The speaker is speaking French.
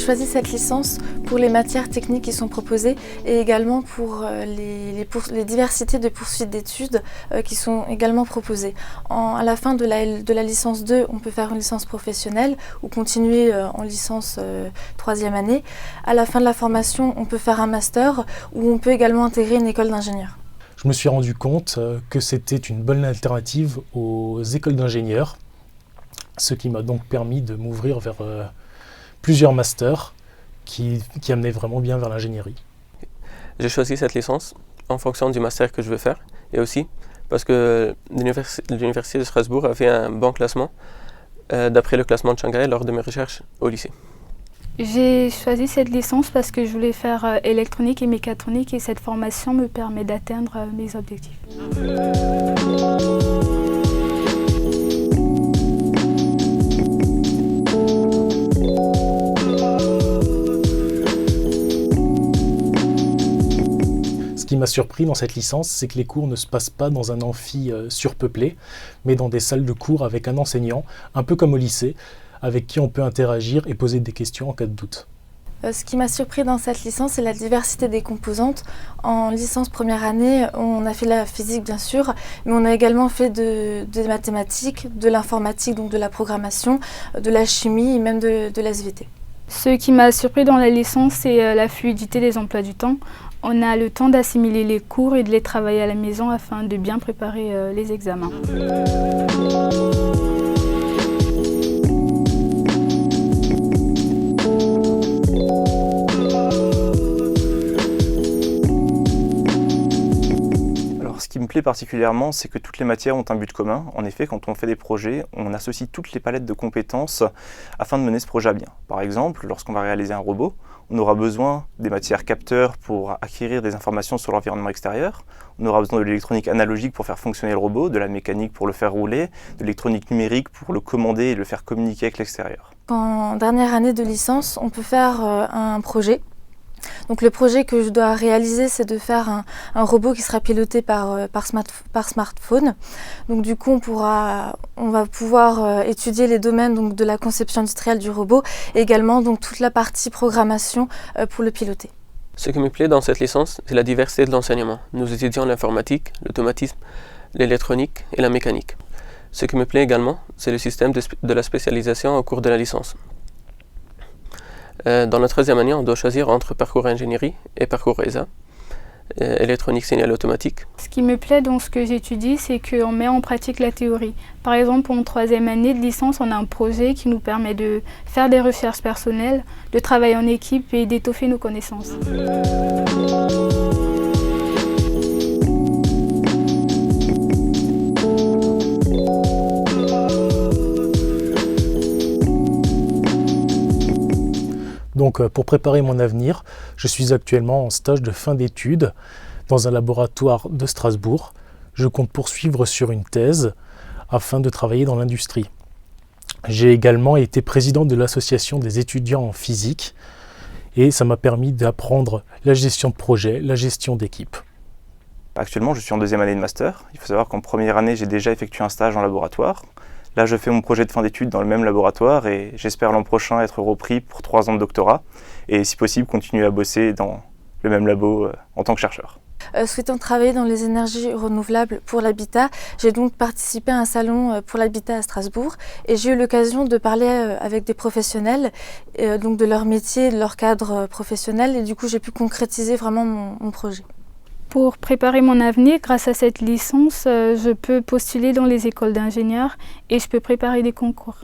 choisi cette licence pour les matières techniques qui sont proposées et également pour les diversités de poursuites d'études qui sont également proposées. À la fin de la licence 2, on peut faire une licence professionnelle ou continuer en licence 3e année. À la fin de la formation, on peut faire un master ou on peut également intégrer une école d'ingénieur. Je me suis rendu compte que c'était une bonne alternative aux écoles d'ingénieurs, ce qui m'a donc permis de m'ouvrir vers plusieurs masters qui amenaient vraiment bien vers l'ingénierie. J'ai choisi cette licence en fonction du master que je veux faire et aussi parce que l'Université de Strasbourg avait un bon classement d'après le classement de Shanghai lors de mes recherches au lycée. J'ai choisi cette licence parce que je voulais faire électronique et mécatronique et cette formation me permet d'atteindre mes objectifs. Ce qui m'a surpris dans cette licence, c'est que les cours ne se passent pas dans un amphi surpeuplé, mais dans des salles de cours avec un enseignant, un peu comme au lycée, avec qui on peut interagir et poser des questions en cas de doute. Ce qui m'a surpris dans cette licence, c'est la diversité des composantes. En licence première année, on a fait la physique bien sûr, mais on a également fait des mathématiques, de l'informatique, donc de la programmation, de la chimie et même de la SVT. Ce qui m'a surpris dans la licence, c'est la fluidité des emplois du temps. On a le temps d'assimiler les cours et de les travailler à la maison afin de bien préparer les examens. Ce qui me plaît particulièrement, c'est que toutes les matières ont un but commun. En effet, quand on fait des projets, on associe toutes les palettes de compétences afin de mener ce projet à bien. Par exemple, lorsqu'on va réaliser un robot, on aura besoin des matières capteurs pour acquérir des informations sur l'environnement extérieur. On aura besoin de l'électronique analogique pour faire fonctionner le robot, de la mécanique pour le faire rouler, de l'électronique numérique pour le commander et le faire communiquer avec l'extérieur. En dernière année de licence, on peut faire un projet. Donc le projet que je dois réaliser, c'est de faire un robot qui sera piloté par smartphone. Donc du coup, on va pouvoir étudier les domaines donc, de la conception industrielle du robot et également donc, toute la partie programmation pour le piloter. Ce qui me plaît dans cette licence, c'est la diversité de l'enseignement. Nous étudions l'informatique, l'automatisme, l'électronique et la mécanique. Ce qui me plaît également, c'est le système de la spécialisation au cours de la licence. Dans la 3e année, on doit choisir entre parcours ingénierie et parcours ESA, électronique signal automatique. Ce qui me plaît dans ce que j'étudie, c'est qu'on met en pratique la théorie. Par exemple, en 3e année de licence, on a un projet qui nous permet de faire des recherches personnelles, de travailler en équipe et d'étoffer nos connaissances. Donc pour préparer mon avenir, je suis actuellement en stage de fin d'études dans un laboratoire de Strasbourg. Je compte poursuivre sur une thèse afin de travailler dans l'industrie. J'ai également été président de l'association des étudiants en physique et ça m'a permis d'apprendre la gestion de projet, la gestion d'équipe. Actuellement, je suis en 2e année de master. Il faut savoir qu'en première année, j'ai déjà effectué un stage en laboratoire. Là, je fais mon projet de fin d'études dans le même laboratoire et j'espère l'an prochain être repris pour 3 ans de doctorat et si possible continuer à bosser dans le même labo en tant que chercheur. Souhaitant travailler dans les énergies renouvelables pour l'habitat, j'ai donc participé à un salon pour l'habitat à Strasbourg et j'ai eu l'occasion de parler avec des professionnels donc de leur métier, de leur cadre professionnel et du coup j'ai pu concrétiser vraiment mon projet. Pour préparer mon avenir, grâce à cette licence, je peux postuler dans les écoles d'ingénieurs et je peux préparer des concours.